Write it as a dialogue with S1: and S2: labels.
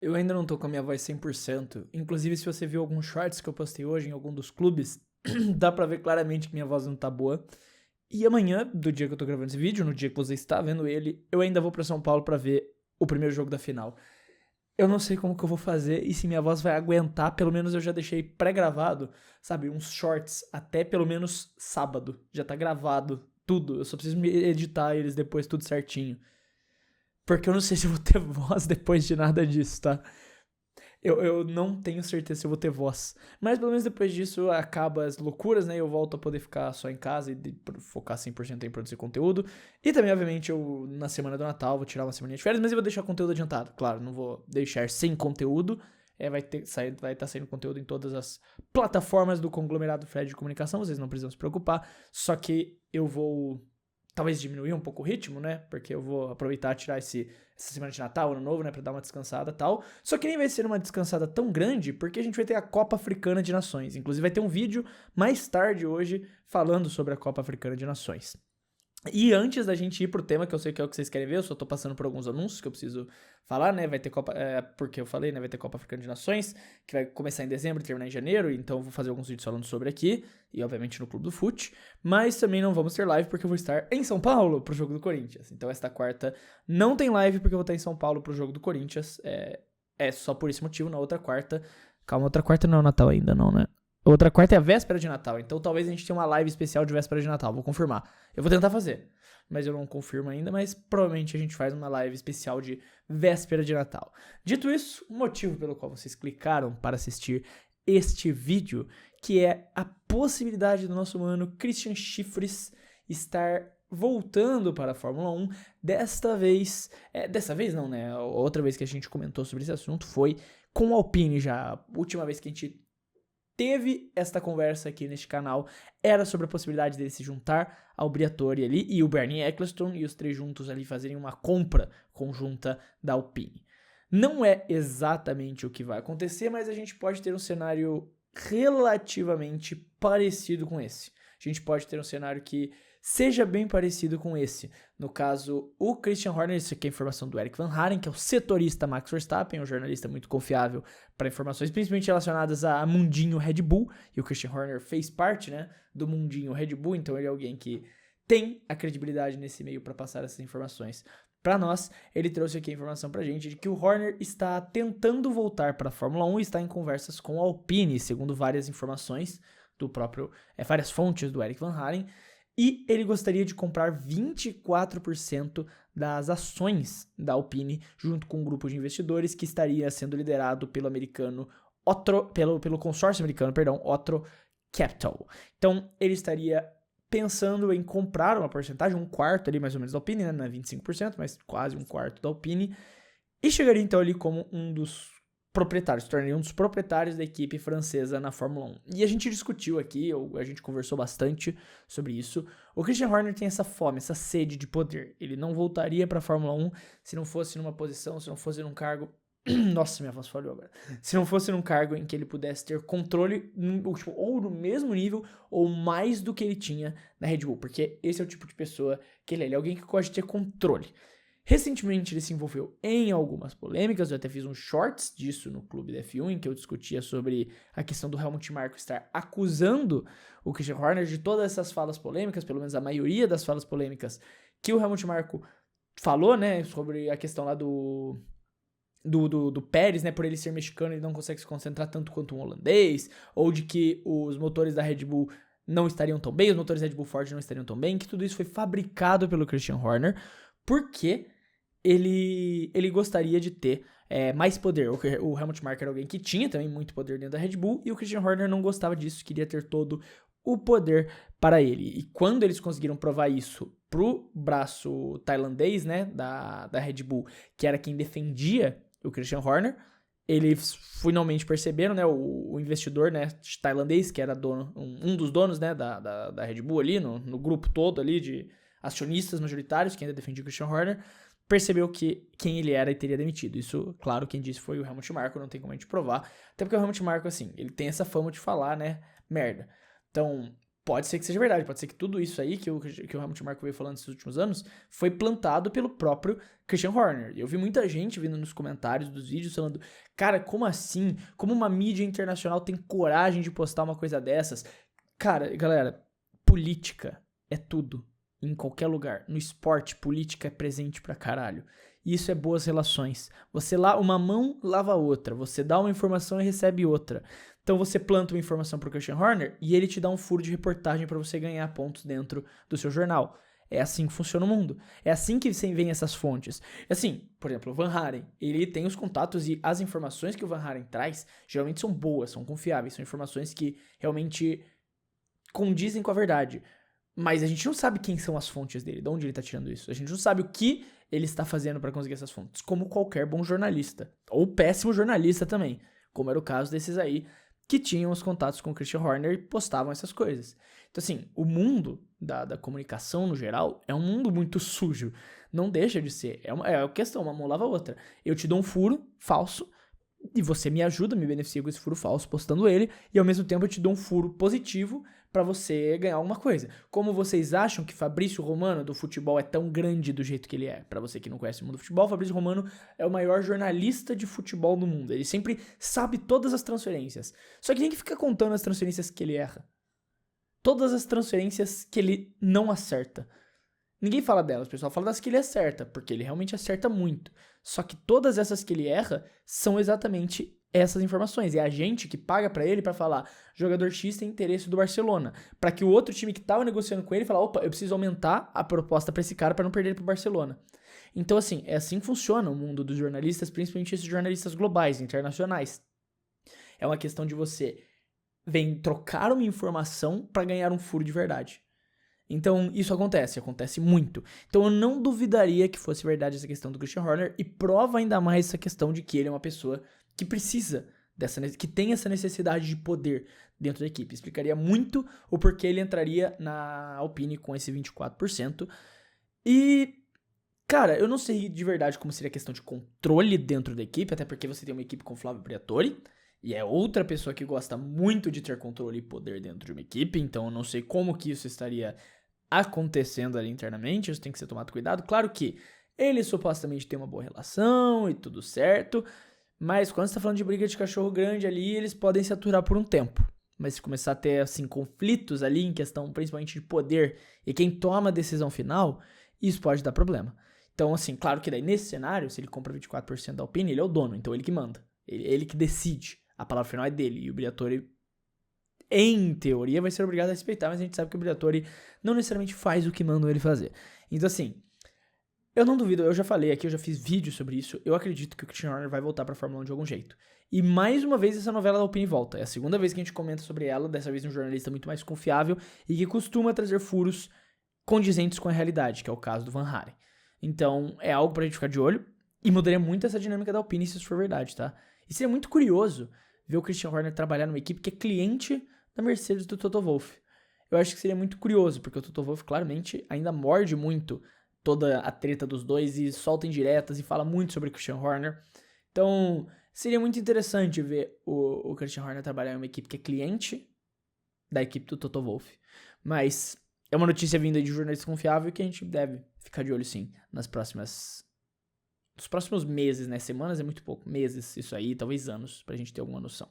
S1: Eu ainda não tô com a minha voz 100%. Inclusive, se você viu alguns shorts que eu postei hoje em algum dos clubes, dá pra ver claramente que minha voz não tá boa. E amanhã, do dia que eu tô gravando esse vídeo, no dia que você está vendo ele, eu ainda vou pra São Paulo pra ver o primeiro jogo da final. Eu não sei como que eu vou fazer e se minha voz vai aguentar. Pelo menos eu já deixei pré-gravado, sabe, uns shorts até pelo menos sábado. Já tá gravado tudo. Eu só preciso me editar eles depois tudo certinho. Porque eu não sei se eu vou ter voz depois de nada disso, tá? Eu não tenho certeza se eu vou ter voz. Mas pelo menos depois disso acaba as loucuras, né? Eu volto a poder ficar só em casa e focar 100% em produzir conteúdo. E também, obviamente, eu na semana do Natal vou tirar uma semana de férias, mas eu vou deixar conteúdo adiantado. Claro, não vou deixar sem conteúdo. Vai estar saindo conteúdo em todas as plataformas do conglomerado Fred de comunicação, vocês não precisam se preocupar. Só que eu vou talvez diminuir um pouco o ritmo, né? Porque eu vou aproveitar e tirar essa semana de Natal, Ano Novo, né? Pra dar uma descansada e tal. Só que nem vai ser uma descansada tão grande, porque a gente vai ter a Copa Africana de Nações. Inclusive vai ter um vídeo mais tarde hoje falando sobre a Copa Africana de Nações. E antes da gente ir pro tema, que eu sei que é o que vocês querem ver, eu só tô passando por alguns anúncios que eu preciso falar, né? Vai ter Copa, porque eu falei, né? Vai ter Copa Africana de Nações, que vai começar em dezembro e terminar em janeiro, então eu vou fazer alguns vídeos falando sobre aqui, e obviamente no Clube do Fute, mas também não vamos ter live porque eu vou estar em São Paulo pro jogo do Corinthians. Então esta quarta não tem live porque eu vou estar em São Paulo pro jogo do Corinthians, é só por esse motivo. Na outra quarta, calma, outra quarta não é o Natal ainda não, né? Outra quarta é a véspera de Natal, então talvez a gente tenha uma live especial de véspera de Natal, vou confirmar. Eu vou tentar fazer, mas eu não confirmo ainda, mas provavelmente a gente faz uma live especial de véspera de Natal. Dito isso, o motivo pelo qual vocês clicaram para assistir este vídeo, que é a possibilidade do nosso mano Christian Chifres estar voltando para a Fórmula 1, desta vez não, né, a outra vez que a gente comentou sobre esse assunto foi com o Alpine já, a última vez que a gente teve esta conversa aqui neste canal era sobre a possibilidade dele se juntar ao Briatore ali e o Bernie Ecclestone e os três juntos ali fazerem uma compra conjunta da Alpine. Não é exatamente o que vai acontecer, mas a gente pode ter um cenário relativamente parecido com esse. A gente pode ter um cenário que seja bem parecido com esse. No caso, o Christian Horner, isso aqui é informação do Eric Van Haren, que é o setorista Max Verstappen, um jornalista muito confiável para informações principalmente relacionadas a mundinho Red Bull, e o Christian Horner fez parte, né, do mundinho Red Bull, então ele é alguém que tem a credibilidade nesse meio para passar essas informações para nós. Ele trouxe aqui a informação pra gente de que o Horner está tentando voltar para a Fórmula 1 e está em conversas com a Alpine, segundo várias informações do próprio, várias fontes do Eric Van Haren, e ele gostaria de comprar 24% das ações da Alpine junto com um grupo de investidores que estaria sendo liderado pelo americano pelo consórcio americano, Otro Capital. Então, ele estaria pensando em comprar uma porcentagem, um quarto ali mais ou menos da Alpine, né? Não é 25%, mas quase um quarto da Alpine, e chegaria então ali como um dos proprietários, se tornaria um dos proprietários da equipe francesa na Fórmula 1. E a gente discutiu aqui, a gente conversou bastante sobre isso. O Christian Horner tem essa fome, essa sede de poder. Ele não voltaria para a Fórmula 1 se não fosse numa posição, se não fosse num cargo. Nossa, minha voz falhou agora. Se não fosse num cargo em que ele pudesse ter controle, ou no mesmo nível, ou mais do que ele tinha na Red Bull. Porque esse é o tipo de pessoa que ele é. Ele é alguém que gosta de ter controle. Recentemente ele se envolveu em algumas polêmicas, eu até fiz um shorts disso no Clube da F1, em que eu discutia sobre a questão do Helmut Marko estar acusando o Christian Horner de todas essas falas polêmicas, pelo menos a maioria das falas polêmicas que o Helmut Marko falou, né, sobre a questão lá do Pérez, né, por ele ser mexicano ele não consegue se concentrar tanto quanto um holandês, ou de que os motores da Red Bull não estariam tão bem, os motores da Red Bull Ford não estariam tão bem, que tudo isso foi fabricado pelo Christian Horner, porque ele gostaria de ter mais poder. O Helmut Marko era alguém que tinha também muito poder dentro da Red Bull, e o Christian Horner não gostava disso, queria ter todo o poder para ele. E quando eles conseguiram provar isso pro braço tailandês, né, da Red Bull, que era quem defendia o Christian Horner, eles finalmente perceberam, né, o investidor, né, tailandês, que era dono, um dos donos, né, da Red Bull ali, no grupo todo ali de acionistas majoritários, que ainda defendia o Christian Horner, percebeu quem ele era e teria demitido. Isso, claro, quem disse foi o Helmut Marko, não tem como a gente provar. Até porque o Helmut Marko, assim, ele tem essa fama de falar, né, merda. Então, Pode ser que seja verdade, pode ser que tudo isso aí que o Helmut Marko veio falando nesses últimos anos foi plantado pelo próprio Christian Horner. Eu vi muita gente vindo nos comentários dos vídeos falando, cara, como assim? Como uma mídia internacional tem coragem de postar uma coisa dessas? Cara, galera, política é tudo, em qualquer lugar. No esporte, política é presente pra caralho. Isso é boas relações. Uma mão lava a outra, você dá uma informação e recebe outra. Então você planta uma informação pro Christian Horner e ele te dá um furo de reportagem para você ganhar pontos dentro do seu jornal. É assim que funciona o mundo. É assim que vem essas fontes. Assim, por exemplo, o Van Haren, ele tem os contatos e as informações que o Van Haren traz geralmente são boas, são confiáveis, são informações que realmente condizem com a verdade. Mas a gente não sabe quem são as fontes dele, de onde ele tá tirando isso. A gente não sabe o que ele está fazendo para conseguir essas fontes, como qualquer bom jornalista. Ou péssimo jornalista também, como era o caso desses aí que tinham os contatos com o Christian Horner e postavam essas coisas. Então, assim, o mundo da comunicação, no geral, é um mundo muito sujo. Não deixa de ser. É uma questão, uma mão lava a outra. Eu te dou um furo falso e você me ajuda, me beneficia com esse furo falso postando ele, e ao mesmo tempo eu te dou um furo positivo pra você ganhar alguma coisa. Como vocês acham que Fabrício Romano do futebol é tão grande do jeito que ele é? Pra você que não conhece o mundo do futebol, Fabrício Romano é o maior jornalista de futebol do mundo. Ele sempre sabe todas as transferências. Só que tem que ficar contando as transferências que ele erra. Todas as transferências que ele não acerta. Ninguém fala delas, o pessoal fala das que ele acerta, porque ele realmente acerta muito. Só que todas essas que ele erra são exatamente essas informações. É a gente que paga pra ele pra falar, jogador X tem interesse do Barcelona, pra que o outro time que tava negociando com ele fala, opa, eu preciso aumentar a proposta pra esse cara pra não perder ele pro Barcelona. Então assim, é assim que funciona o mundo dos jornalistas, principalmente esses jornalistas globais, internacionais. É uma questão de você vem trocar uma informação pra ganhar um furo de verdade. Então, isso acontece muito. Então, eu não duvidaria que fosse verdade essa questão do Christian Horner e prova ainda mais essa questão de que ele é uma pessoa que precisa que tem essa necessidade de poder dentro da equipe. Explicaria muito o porquê ele entraria na Alpine com esse 24%. E, cara, eu não sei de verdade como seria a questão de controle dentro da equipe, até porque você tem uma equipe com Flávio Briatore, e é outra pessoa que gosta muito de ter controle e poder dentro de uma equipe, então eu não sei como que isso estaria acontecendo ali internamente, isso tem que ser tomado cuidado. Claro que eles supostamente têm uma boa relação e tudo certo, mas quando você tá falando de briga de cachorro grande ali, eles podem se aturar por um tempo. Mas se começar a ter, assim, conflitos ali em questão principalmente de poder e quem toma a decisão final, isso pode dar problema. Então, assim, claro que daí nesse cenário, se ele compra 24% da Alpine, ele é o dono, então ele que manda, ele que decide. A palavra final é dele, e o Briatore, em teoria, vai ser obrigado a respeitar, mas a gente sabe que o Briatore não necessariamente faz o que mandam ele fazer. Então, assim, eu não duvido, eu já falei aqui, eu já fiz vídeo sobre isso, eu acredito que o Christian Horner vai voltar pra Fórmula 1 de algum jeito. E mais uma vez essa novela da Alpine volta. É a segunda vez que a gente comenta sobre ela, dessa vez um jornalista muito mais confiável e que costuma trazer furos condizentes com a realidade, que é o caso do Van Haren. Então, é algo pra gente ficar de olho e mudaria muito essa dinâmica da Alpine se isso for verdade, tá? E seria muito curioso ver o Christian Horner trabalhar numa equipe que é cliente da Mercedes do Toto Wolff. Eu acho que seria muito curioso, porque o Toto Wolff claramente ainda morde muito toda a treta dos dois e solta indiretas e fala muito sobre o Christian Horner. Então, seria muito interessante ver o Christian Horner trabalhar em uma equipe que é cliente da equipe do Toto Wolff. Mas é uma notícia vinda de um jornalista confiável que a gente deve ficar de olho sim nos próximos meses, né? Semanas é muito pouco. Meses, isso aí, talvez anos, pra gente ter alguma noção.